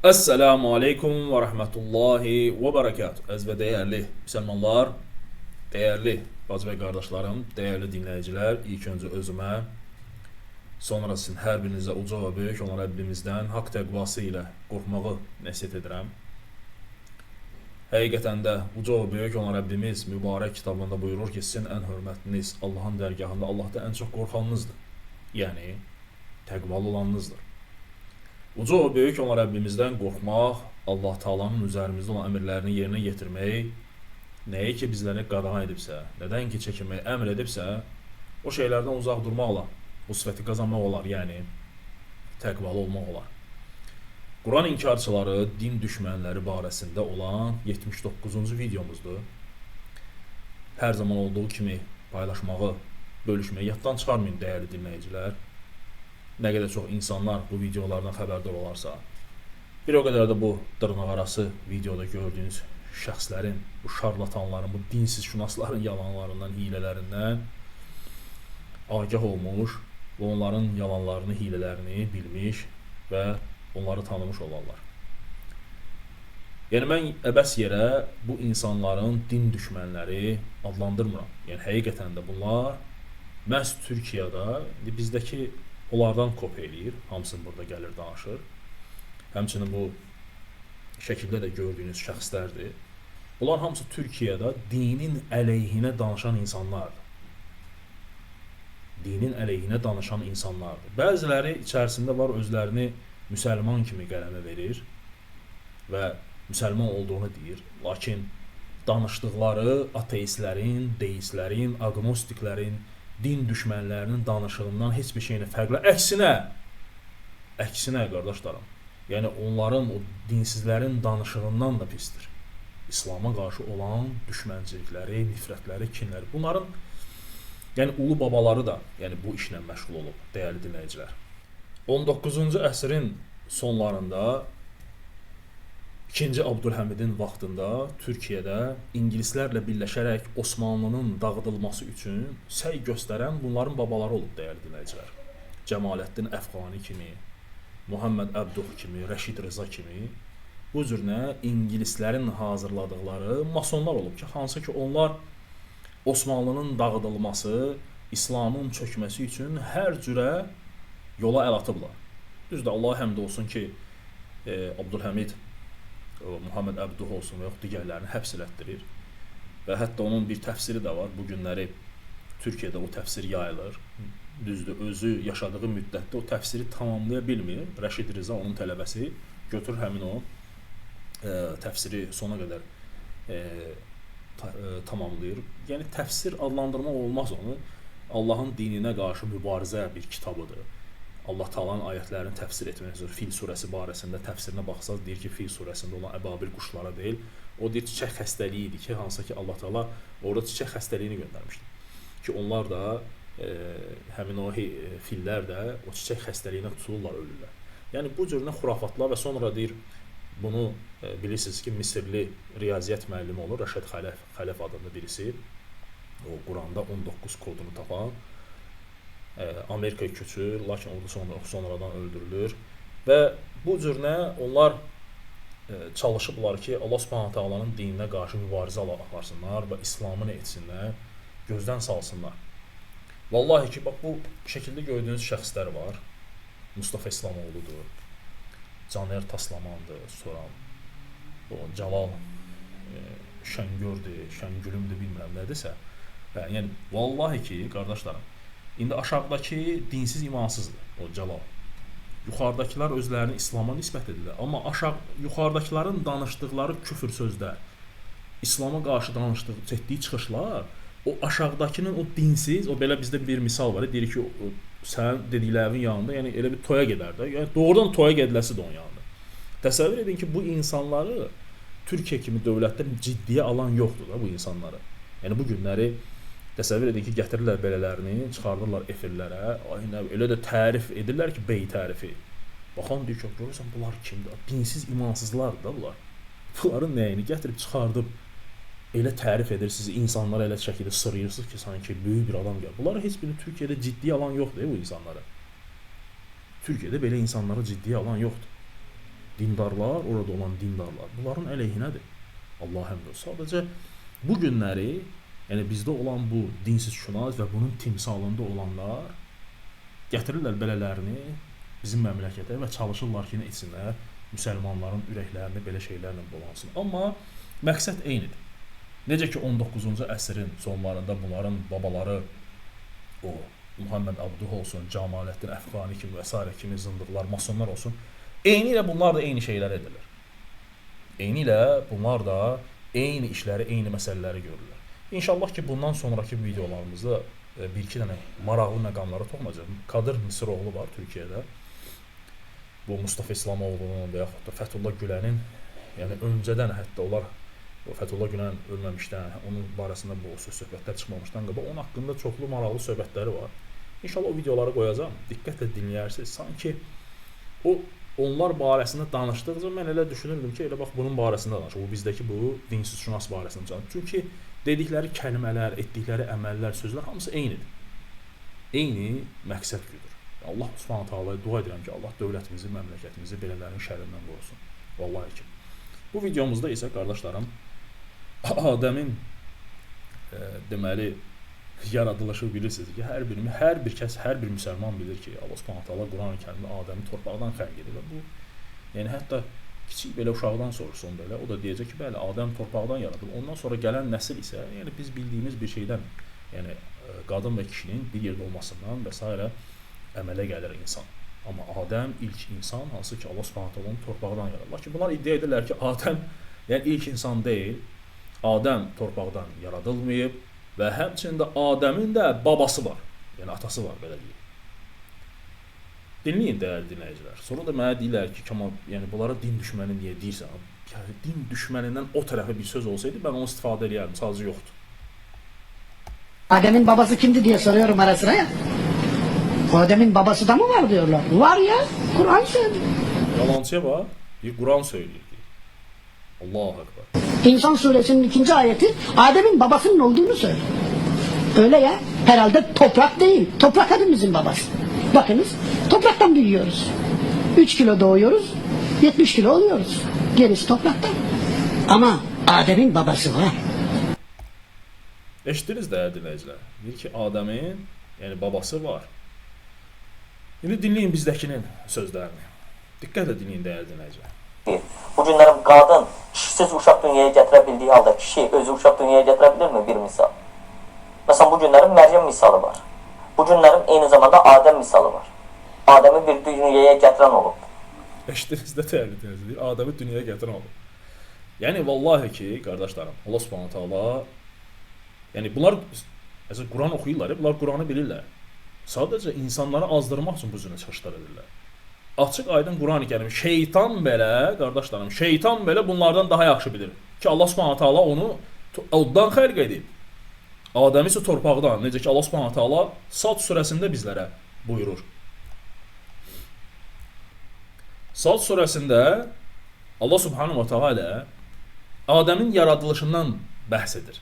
Esselamu Aleyküm ve Rahmetullahi ve Berekatuhu. Əziz və dəyərli müsəlmanlar, dəyərli bacı və qardaşlarım, dəyərli dinləyicilər, ilk öncə özümə, sonra sizin hər birinizə uca və böyük olan Rəbbimizdən haqq təqvası ilə qorxmağı nəsihət edirəm. Həqiqətən də uca və böyük olan Rəbbimiz mübarək kitabında buyurur ki, sizin ən hörmətliniz Allahın dərgahında Allahda ən çox qorxanınızdır. Yəni, təqvalı olanınızdır. Uca və böyük olan Rəbbimizdən qorxmaq, Allah Taala'nın üzərimizdə olan əmrlərini yerinə yetirmək, nəyi ki bizləri qadağan edibsə, nədən ki çəkinməyi əmr edibsə, o şeylərdən uzaq durmaqla bu sifəti qazanmaq olar, yəni təqvalı olmaq olar. Quran inkarçıları, din düşmənləri barəsində olan 79-cu videomuzdur. Hər zaman olduğu kimi paylaşmağı, bölüşməyi yaddan çıxarmayın dəyərli dinləyicilər. Nə qədər çox insanlar bu videolardan xəbərdar olarsa, bir o qədər də bu dırnaqarası videoda gördüyünüz şəxslərin, bu şarlatanların, bu dinsiz şünasların yalanlarından, hilələrindən agah olmuş və onların yalanlarını, hilələrini bilmiş və onları tanımış olarlar. Yəni mən əbəs yerə bu insanların din düşmənləri adlandırmıram. Yəni həqiqətən də bunlar məhz Türkiyədə bizdəki onlardan kopya eləyir, hamısını burada gəlir danışır. Həmçinin bu şəkildə də gördüyünüz şəxslərdir. Bunlar hamısı Türkiyədə dinin əleyhinə danışan insanlardır. Dinin əleyhinə danışan insanlardır. Bəziləri içərisində var, özlərini müsəlman kimi qələmə verir və müsəlman olduğunu deyir. Lakin danışdıqları ateistlərin, deistlərin, agnostiklərin, din düşmənlərinin danışığından heç bir şeylə fərqli. Əksinə qardaşlarım. Yəni onların, o dinsizlərin danışığından da pisdir. İslam'a qarşı olan düşmənçilikləri, nifrətləri, kinləri. Bunların yəni ulu babaları da yəni bu işlə məşğul olub, dəyərli dinləyicilər. 19-cu əsrin sonlarında 2-ci Abdülhəmidin vaxtında Türkiyədə ingilislərlə birləşərək Osmanlının dağıdılması üçün səy göstərən bunların babaları olub, dəyərli dinləyicilər. Cəmaləddin Əfqani kimi, Muhammed Əbduh kimi, Rəşid Rıza kimi bu cürünə ingilislərin hazırladıqları masonlar olub ki, hansı ki onlar Osmanlının dağıdılması, İslamın çökməsi üçün hər cürə yola əl atıblar. Düzdür, Allah həmd olsun ki, Abdülhəmid Muhammed Əbduh olsun və yox digərlərini həbs elətdirir və hətta onun bir təfsiri də var. Bu günləri Türkiyədə o təfsir yayılır. Düzdür, özü yaşadığı müddətdə o təfsiri tamamlaya bilmir. Rəşid Rıza, onun tələbəsi, götürür həmin o təfsiri sona qədər tamamlayır. Yəni təfsir adlandırmaq olmaz onu. Allahın dininə qarşı mübarizə bir kitabıdır. Allah Taala'nın ayətlərini təfsir etmək üzrə Fil surəsi barəsində təfsirinə baxsaz deyir ki, Fil surəsində olan əbabil quşlara deyil. O deyir çiçək xəstəliyi idi ki, hansı ki Allah Taala orada çiçək xəstəliyini göndərmişdi. Ki onlar da həmin o fillər də o çiçək xəstəliyinə tutulurlar, ölürlər. Yəni bu cürünə xurafatlar və sonra deyir bunu bilirsiniz ki, Misirli riyaziyyat müəllimi olur, Rəşad Xələf adında birisi. O Quranda 19 kodunu tapan. Amerikaya köçür, lakin orada sonradan öldürülür və bu cürünə onlar çalışıblar ki, Allah Subhanahu Taala'nın dininə qarşı mübarizə aparsınlar və İslamı nə etsinlər, gözdən salsınlar. Vallahi ki, bax bu şəkildə gördüyünüz şəxslər var. Mustafa İslamoğlu'dur, Caner Taslamandır, sonra o Cəlal Şəngördür, Şəngülümdür, bilmirəm nədirsə. Yəni vallahi ki, qardaşlarım, İndi aşağıdakı dinsiz imansızdır o Cəlal. Yuxarıdakılar özlərini İslama nisbət edirlər. Amma yuxarıdakıların danışdıqları küfür sözlər, İslama qarşı etdiyi çıxışlar, o aşağıdakının o dinsiz, o belə bizdə bir misal var, deyir ki, sənin dediklərinin yanında, yəni elə bir toya gedər də, yəni doğrudan toya gediləsi də onun yanında. Təsəvvür edin ki, bu insanları Türkiyə kimi dövlətdə ciddiyə alan yoxdur da bu insanları. Yəni bu günləri təsəvvür edin ki, gətirirlər belələrini, çıxardırlar efirlərə, elə də tərif edirlər ki, bey tərifi. Baxan deyir ki, görürsən, bunlar kimdir? Dinsiz, imansızlardır da bunlar. Bunların nəyini gətirib, çıxardıb, elə tərif edirsiniz, insanlara elə şəkildə sırıyırsınız ki, sanki böyük bir adam gəlir. Bunları heç birini Türkiyədə ciddiyə alan yoxdur bu insanları. Türkiyədə belə insanları ciddiyə alan yoxdur. dindarlar, orada olan dindarlar bunların əleyhinədir. Allah həmd olsun. Sadəcə bu günləri, yəni bizdə olan bu dinsizşünas və bunun timsalında olanlar gətirirlər belələrini bizim məmləkətə və çalışırlar ki, etsinlər müsəlmanların ürəklərini belə şeylərlə dolansın. Amma məqsəd eynidir. Necə ki 19-cu əsrin sonlarında bunların babaları o Muhammed Abduh olsun, Camaləddin Əfqani kimi və s. kimi zındıqlar, masonlar olsun. Eyni ilə bunlar da eyni şeylər edirlər. Eyni ilə bunlar da eyni işləri, eyni məsələləri görürlər. İnşallah ki, bundan sonraki videolarımızda bir-iki dənə maraqlı məqamlara toxunacağım. Kadir Misiroğlu var Türkiyədə. Bu Mustafa İslamoğlu'nun və yaxud da Fəthullah Gülənin, yəni öncədən hətta onlar Fəthullah Gülen ölməmişdən, onun barəsində bu söhbətlər çıxmamışdan qabaq onun haqqında çoxlu maraqlı söhbətləri var. İnşallah o videoları qoyacağam. Diqqətlə dinləyirsiniz. Sanki onlar barəsində danışdıqca mən elə düşünürdüm ki, elə bax bunun barəsində danışır. Bu bizdəki bu dinsizşünas barəsində danışır. Çünki dedikləri kəlmələr, etdikləri əməllər, sözlər hamısı eynidir. Eyni məqsəd güdür. Allah Subhanahu taalaya dua edirəm ki, Allah dövlətimizi, məmləkətimizi belələrin şərrindən qorusun. Vallahi ki. Bu videomuzda isə qardaşlarım Adəmin deməli yaradılışı bilirsiniz ki, hər bir müsəlman bilir ki, Allah Subhanahu taala Quran-ı Kərimdə Adəmi torpaqdan xəlq edib və bu, yəni hətta kiçik belə uşaqdan soruşsun belə, o da deyəcək ki, bəli, Adəm torpaqdan yaradılıb. Ondan sonra gələn nəsil isə, yəni biz bildiyimiz bir şeydən, yəni qadın və kişinin bir yerdə olmasından və s. əmələ gəlir insan. Amma Adəm ilk insan, hansı ki Allah Subhanahu taala onu torpaqdan yaradıb. Lakin bunlar iddia edirlər ki, Adəm yəni ilk insan deyil. Adəm torpaqdan yaradılmayıb və həmçində Adəmin də babası var. Yəni atası var, belə deyək. Dinləyin dəyərli dinləyicilər. Sonra da mənə deyirlər ki, Kamal, yəni bunlara din düşməni niyə deyirsən? Yəni din düşmənindən o tərəfə bir söz olsaydı ben onu istifadə edərdim, sadəcə yoxdur. Adem'in babası kimdi diye soruyorum ara sıra ya. Adem'in babası da mı var diyorlar. Var ya, Kur'an söylüyor. Yalancıya bak, bir Kur'an söylüyor. Allahu Ekber. İnsan suresinin 2. ayeti Adem'in babasının olduğunu söylüyor. Öyle ya, herhalde toprak değil. Toprak hepimizin babası. Bakınız, topraktan büyüyoruz. 3 kilo doğuyoruz, 70 kilo oluyoruz. Gerisi topraktan. Ama Adem'in babası var. Eşitdiniz dəyərli dinləyicilər. Deyir ki, Adəmin, yəni babası var. İndi dinləyin bizdəkinin sözlərini. Diqqətlə dinləyin dəyərli dinləyicilər. Bu günlərim qadın kişisiz uşaq dünyaya gətirə bildiyi halda kişi özü uşaq dünyaya gətirə bilirmi? Bir misal. Məsələn, bu günlərin Məryəm misalı var. Bu günlərin eyni zamanda Adəm misalı var. Adəmi bir dünyaya gətirən olub. Eşitdiniz də dəyərli dinləyicilər. Adəmi dünyaya gətirən olub. Yəni vallahi ki, qardaşlarım, Allah Subhanahu taala, yəni bunlar Quran oxuyurlar, bunlar Quranı bilirlər. Sadəcə insanları azdırmaq üçün bu cürə çıxışlar edirlər. Açıq aydın Quran-ı Kərim, şeytan belə, qardaşlarım, şeytan belə bunlardan daha yaxşı bilir ki, Allah Subhanahu taala onu oddan xəlq edib. Adəmi isə torpaqdan, necə ki Allah Subhanahu taala Sad surəsində bizlərə buyurur. Sad surəsində Allah Subhanahu taala Adəmin yaradılışından bəhs edir.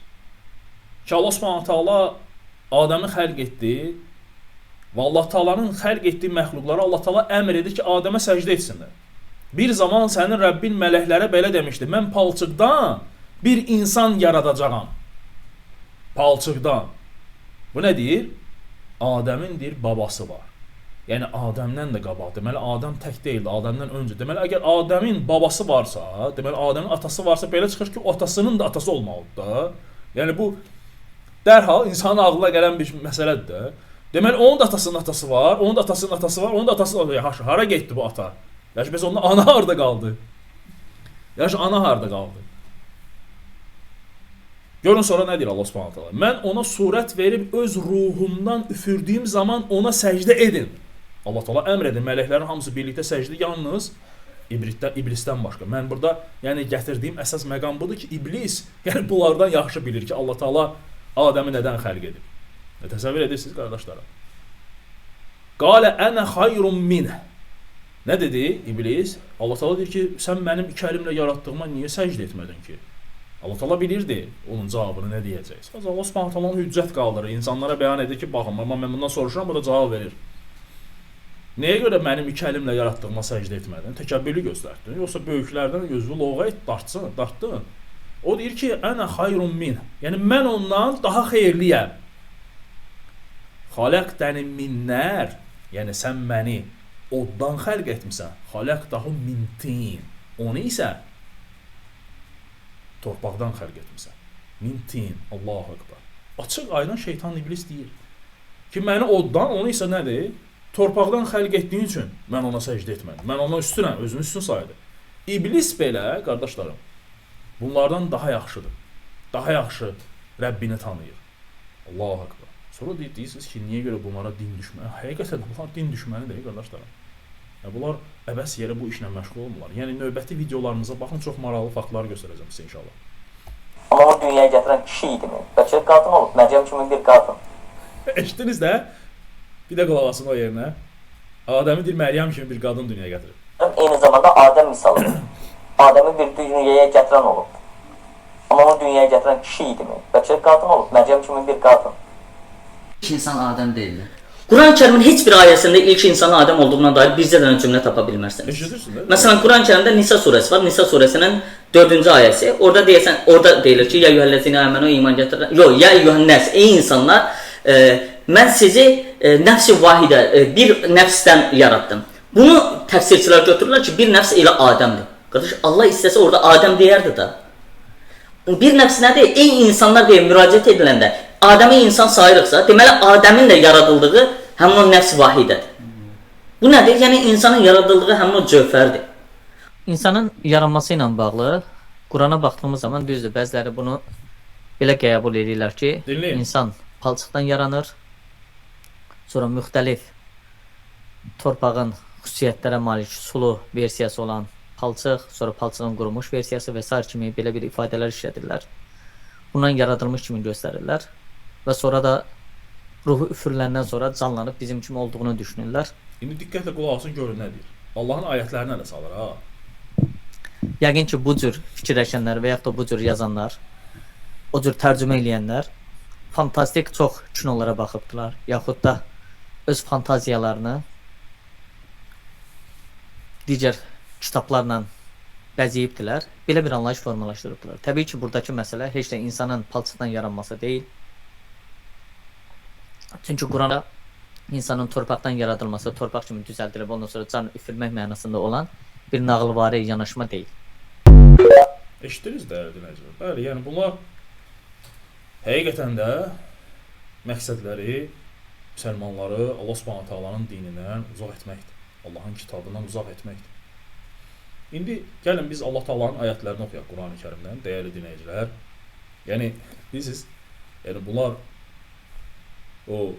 Ki Allah Subhanahu taala Adəmi xəlq etdi və Allah Taala'nın xəlq etdiyi məxluqlara Allah Taala əmr edir ki, Adəmə səcdə etsinlər. Bir zaman sənin Rəbbin mələklərə belə demişdi: mən palçıqdan bir insan yaradacağam. Palçıqdan. Bu nə deyir? Adəmin deyir babası var. Yəni Adəmdən də qabaq. Deməli Adəm tək deyildi, Adəmdən öncə. Deməli əgər Adəmin babası varsa, deməli Adəmin atası varsa, belə çıxır ki, o atasının da atası olmalıdır da. Yəni bu dərhal insanın ağlına gələn bir məsələdir də. Deməli onun da atasının atası var, onun da atasının atası var, onun da atası var. Hara getdi bu ata? Yəni biz onun ana harda qaldı? Yəni ana harda qaldı? Görün sonra nə deyir Allah Subhanahu taala? Mən ona surət verib öz ruhumdan üfürdüyüm zaman ona səcdə edin. Allah Taala əmr edir, mələklərin hamısı birlikdə səcdə, yalnız iblisdən başqa. Mən burada yəni gətirdiyim əsas məqam budur ki, iblis yəni bunlardan yaxşı bilir ki, Allah Taala Adəmi nədən xəlq edib. Təsəvvür edirsiniz qardaşlarım. Qala ana xayrun minh. Nə dedi iblis? Allah Taala deyir ki, sən mənim iki əlimlə yaratdığıma niyə səcdə etmədin ki? Allah Taala bilirdi onun cavabını nə deyəcək. Sadəcə Allah Subhanahu taala hüccət qaldırır, insanlara bəyan edir ki, baxın, mən bundan soruşuram, bu da cavab verir. Nəyə görə mənim iki əlimlə yaratdığıma səcdə etmədin? Təkəbbürlü göstərdin. Yoxsa böyüklərdən gözünü loğa et, dartdın. O deyir ki, ənə xayrun min. Yəni mən ondan daha xeyirliyəm. Xaləqtəni min nər. Yəni sən məni oddan xəlq etmisən. Xaləqtahu min tin. Onu isə torpaqdan xəlq etmisən. Min tin. Allahu ekber. Açıq aydın şeytan iblis deyir ki, məni oddan, onu isə nədir? Torpaqdan xəlq etdiyin üçün mən ona səcdə etmədim. Mən ona üstünəm, özünü üstün saydı. İblis belə, qardaşlarım, bunlardan daha yaxşıdır. Daha yaxşı Rəbbini tanıyır. Allahu ekber. Sonra deyirsiniz ki, niyə görə bunlara din düşməni? Həqiqətən bunlar din düşməni deyil, qardaşlarım. Bunlar əbəs yerə bu işlə məşğul olmurlar. Yəni növbəti videolarımıza baxın, çox maraqlı faktlar göstərəcəm sizə inşallah. Amma o dünyaya gətirən kişi idimi? Bəlkə qadın olub, Məryəm kimi bir qadın. Eşitdiniz də? Bir də qulaq asın o yerinə. Adəmi bir Məryəm kimi bir qadın dünyaya gətirib. Eyni zamanda Adəm misalıdır. Adəmi bir dünyaya gətirən olub. Amma o dünyaya gətirən kişi idimi? Bəlkə qadın olub, Məryəm kimi bir qadın. İlk insan Adəm deyildi. Quran-ı Kərimin heç bir ayəsində ilk insanın Adəm olduğuna dair bircə dənə cümlə tapa bilmərsiniz. Eşidirsin də? Məsələn, Quran-ı Kərimdə Nisa surəsi var. Nisa surəsinin 4-cü ayəsi. Orada deyilir ki, ya eyyuhellezine amenu iman gətirin. Yox, ya eyyuhannas, ey insanlar, mən sizi nəfs-i vahidə, bir nəfsdən yaratdım. Bunu təfsirçilər götürürlər ki, bir nəfs elə Adəmdir. Qardaş, Allah istəsə orada Adəm deyərdi də. Bir nəfs nədir? Ey insanlar deyə müraciət ediləndə Adəmi insan sayırıqsa, deməli Adəmin də yaradıldığı həmin o nəfs vahidədir. Bu nədir? Yəni insanın yaradıldığı həmin o cövhərdir. İnsanın yaranması ilə bağlı Qurana baxdığımız zaman düzdür, bəziləri bunu belə qəbul edirlər ki, Dinləyin. insan palçıqdan yaranır, sonra müxtəlif torpağın xüsusiyyətlərə malik sulu versiyası olan palçıq, sonra palçığın qurumuş versiyası və s. kimi belə bir ifadələr işlədirlər. Bundan yaradılmış kimi göstərirlər və sonra da ruhu üfürüləndən sonra canlanıb bizim kimi olduğunu düşünürlər. İndi diqqətlə qulaq asın, görün nə deyir. Allahın ayətlərinə də salır ha. Yəqin ki, bu cür fikirləşənlər və yaxud da bu cür yazanlar, o cür tərcümə eləyənlər fantastik çox kinolara baxıbdılar, yaxud da öz fantaziyalarını digər kitablarla bəzəyibdilər, belə bir anlayış formalaşdırıbdılar. Təbii ki, buradakı məsələ heç də insanın palçıqdan yaranması deyil. Çünki Quranda insanın torpaqdan yaradılması, torpaq kimi düzəldilib, ondan sonra can üfürmək mənasında olan bir nağılvari yanaşma deyil. Eşitdiniz də, dinləyicilər. Bəli, yəni bunlar həqiqətən də məqsədləri müsəlmanları Allah Subhanahu taalanın dinindən uzaq etməkdir. Allahın kitabından uzaq etməkdir. İndi gəlin biz Allah Taala'nın ayətlərini oxuyaq Qurani Kərimdən, dəyərli dinləyicilər. Yəni bilirsiniz, yəni bunlar o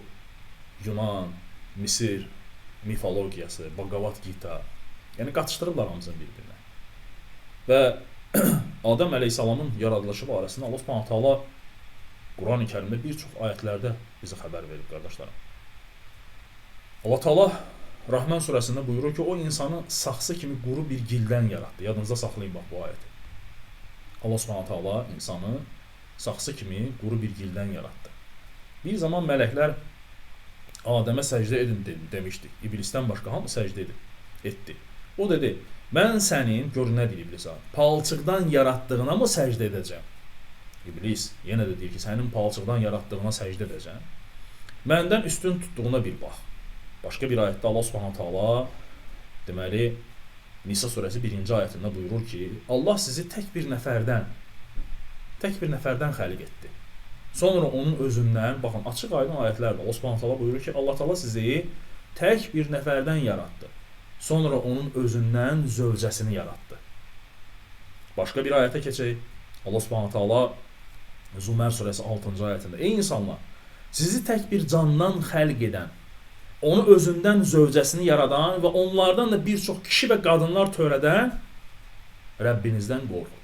Yunan, Misir mifologiyası, Bhagavad Gita, yəni qatışdırırlar hamısını bir-birinə. Və Adəm əleyhissalamın yaradılışı barəsində Allah Subhanahu taala Qurani Kərimdə bir çox ayətlərdə bizə xəbər verib, qardaşlarım. Allah Taala Rahman surəsində buyurur ki, o insanı saxsı kimi quru bir gildən yaratdı. Yadınızda saxlayın bax bu ayəti. Allah Subhanahu taala insanı saxsı kimi quru bir gildən yaratdı. Bir zaman mələklər Adəmə səcdə edin demişdi. İblisdən başqa hamı səcdə etdi. O dedi, mən sənin, gör nə deyir İblisə, palçıqdan yaratdığına mı səcdə edəcəm? İblis yenə də deyir ki, sənin palçıqdan yaratdığına səcdə edəcəm. Məndən üstün tutduğuna bir bax. Başqa bir ayətdə Allah Subhanahu taala deməli Nisa surəsi 1-ci ayətində buyurur ki, Allah sizi tək bir nəfərdən xəlq etdi. Sonra onun özündən, baxın, açıq aydın ayətlərdə Allah Subhanahu taala buyurur ki, Allah Taala sizi tək bir nəfərdən yaratdı. Sonra onun özündən zövcəsini yaratdı. Başqa bir ayətə keçək. Allah Subhanahu taala Zumər surəsi 6-cı ayətində: ey insanlar, sizi tək bir candan xəlq edən, onu özündən zövcəsini yaradan və onlardan da bir çox kişi və qadınlar törədən Rəbbinizdən qorxun.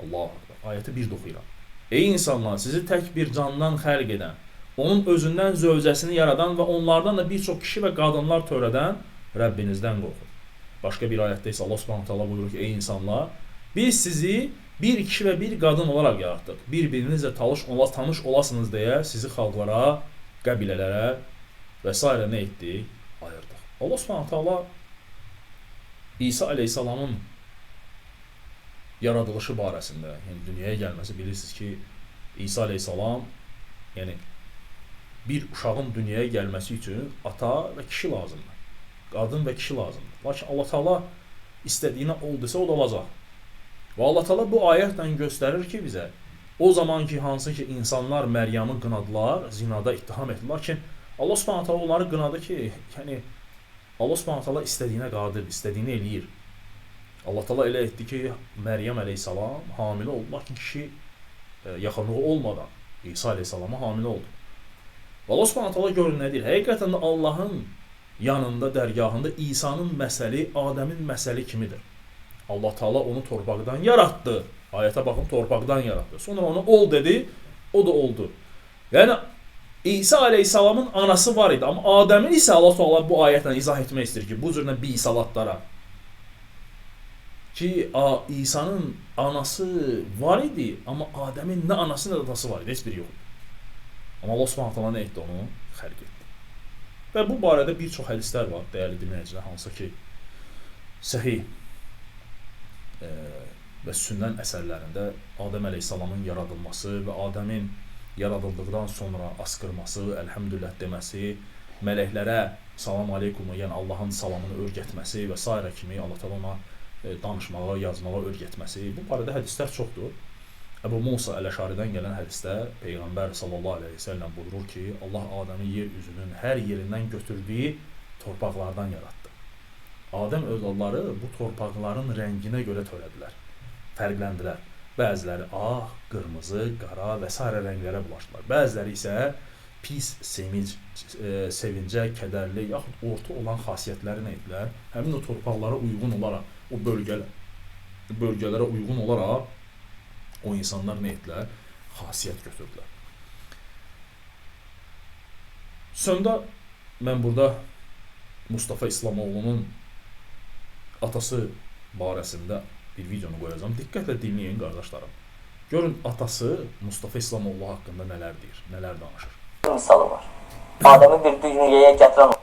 Allahu Ekber. Ayəti bir oxuyuram. Ey insanlar, sizi tək bir candan xəlq edən, onun özündən zövcəsini yaradan və onlardan da bir çox kişi və qadınlar törədən Rəbbinizdən qorxun. Başqa bir ayətdə isə Allah Subhanahu taala buyurur ki, ey insanlar, biz sizi bir kişi və bir qadın olaraq yaratdıq. Bir-birinizlə tanış olasınız deyə sizi xalqlara, qəbilələrə və s. nə etdik? Ayırdıq. Allah Subhanahu taala İsa əleyhissalamın yaradılışı barəsində, yəni dünyaya gəlməsi, bilirsiniz ki, İsa əleyhissalam, yəni bir uşağın dünyaya gəlməsi üçün ata və kişi lazımdır. Qadın və kişi lazımdır. Lakin Allah Taala istədiyinə ol desə, o da olacaq. Və Allah Taala bu ayətlə göstərir ki, bizə o zaman ki, hansı ki insanlar Məryəmi qınadılar, zinada ittiham etdilər ki, Allah Subhanahu taala onları qınadı ki, yəni Allah Subhanahu taala istədiyinə qadirdir, istədiyini eləyir. Allah Taala elə etdi ki, Məryəm əleyhissalam hamilə oldu, lakin kişi yaxınlığı olmadan İsa əleyhissalama hamilə oldu. Allah Subhanahu taala görün nə deyir? Həqiqətən də Allahın yanında, dərgahında İsa'nın məsəli Adəmin məsəli kimidir. Allah Taala onu torpaqdan yaratdı. Ayətə baxın, torpaqdan yaratdı. Sonra ona ol dedi, o da oldu. Yəni İsa əleyhissalamın anası var idi, amma Adəmin isə Allah Taala bu ayətlə izah etmək istəyir ki, bu cür bisalatlara ki, İsa'nın anası var idi, amma Adəmin nə anası, nə də atası var idi, heç biri yox idi. Amma Allah Subhanahu taala nə etdi? Onu xəlq etdi. Və bu barədə bir çox hədislər var, dəyərli dinləyicilər, hansı ki, səhih və sünnən əsərlərində Adəm əleyhissalamın yaradılması və Adəmin yaradıldıqdan sonra asqırması, əlhəmdülillah deməsi, mələklərə salam aleykum, yəni Allahın salamını öyrətməsi və s. kimi Allah təala ona danışmağa, yazmağa öyrətməsi. Bu barədə hədislər çoxdur. Əbu Musa Əl-Əşaridən gələn hədisdə Peyğəmbər sallallahu əleyhi və səlləm buyurur ki, Allah Adəmi yer üzünün hər yerindən götürdüyü torpaqlardan yaratdı. Adəm övladları bu torpaqların rənginə görə törədilər, fərqləndilər. Bəziləri ağ, qırmızı, qara və s. rənglərə bulaşdılar. Bəziləri isə pis, sevincə, kədərli, yaxud orta olan xasiyyətləri nə etdilər? Həmin o torpaqlara uyğun olaraq, o bölgələrə uyğun olaraq o insanlar nə etdilər? Xasiyyət götürdülər. Sonda mən burada Mustafa İslamoğlu'nun atası barəsində bir videonu qoyacağam. Diqqətlə dinləyin, qardaşlarım. Görün, atası Mustafa İslamoğlu haqqında nələr deyir, nələr danışır. Misalı var. Adəmi bir dünyaya gətirən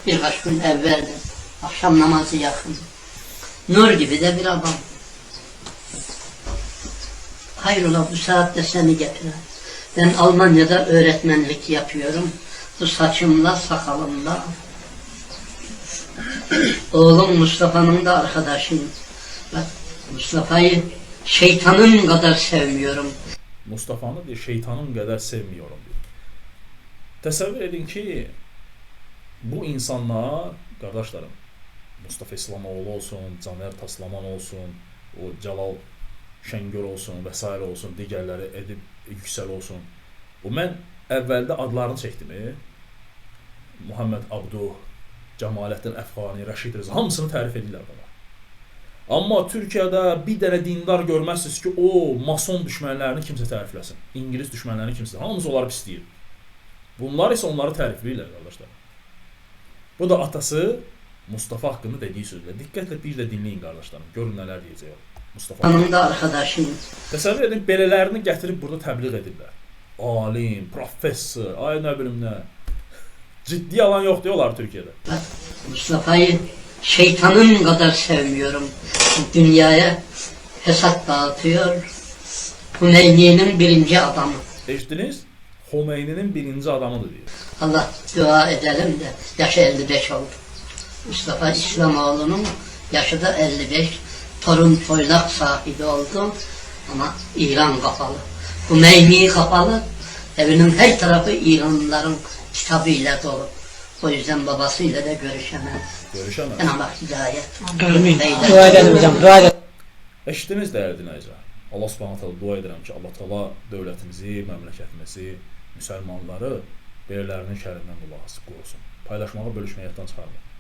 Birkaç gün evveldi, akşam namazı yakın. Nur gibi de bir adam. Hayrola bu saatte seni getiren. Ben Almanya'da öğretmenlik yapıyorum. Bu saçımla, sakalımla. Oğlum Mustafa'nın da arkadaşım. Bak, Mustafa'yı şeytanın kadar sevmiyorum. Mustafa'nı bir şeytanın qədər sevmiyorum diyor. Təsəvvür edin ki, bu insanlar, qardaşlarım, Mustafa İslamoğlu olsun, Caner Taslaman olsun, o Cəlal Şəngör olsun və s. olsun, digərləri Edib Yüksəl olsun. O mən əvvəldə adlarını çəkdim. Muhammed Abduh, Cəmaləddin Əfqani, Rəşid Rəza, hamısını tərif edirlər bana. Amma Türkiyədə bir dənə dindar görməzsiniz ki, o mason düşmənlərini kimsə tərifləsin, İngilis düşmənlərini kimsə, hamısı onları pisləyir. Bunlar isə onları tərifləyirlər, qardaşlar. Bu da atası Mustafa haqqında dediyi sözlər. Diqqətlə bir də dinləyin, qardaşlarım, görün nələr deyəcək Mustafa. Hanım da arkadaşım. Təsəvvür edin, belələrini gətirib burada təbliğ edirlər. Alim, professor, ay nə bilim nə. Ciddi yalan yox diyorlar Türkiye'de. Bak, Mustafa'yı şeytanın kadar sevmiyorum. Dünyaya fesat dağıtıyor. Hümeyni'nin birinci adamı. Eşitdiniz? Xomeyni'nin birinci adamıdır diyor. Allah dua edelim de yaşı 55 oldu. Mustafa İslamoğlu'nun yaşı da 55. Torun toylak sahibi oldu. Ama İran kapalı. Hümeyni kapalı. Evinin her tarafı İranlıların kitabıyla dolu. O yüzden babasıyla da görüşemez. Görüşemez. Cenab-ı Hak hidayet. Amin. Beyler. Dua edelim hocam, dua edelim. Eşitdiniz dəyərli dinləyicilər. Allah Subhanahu taala dua edirəm ki, Allah Taala dövlətimizi, məmləkətimizi, müsəlmanları belələrinin şərrindən qulaq asıb qorusun. Paylaşmağa, bölüşməyə yaddan çıxarmayın.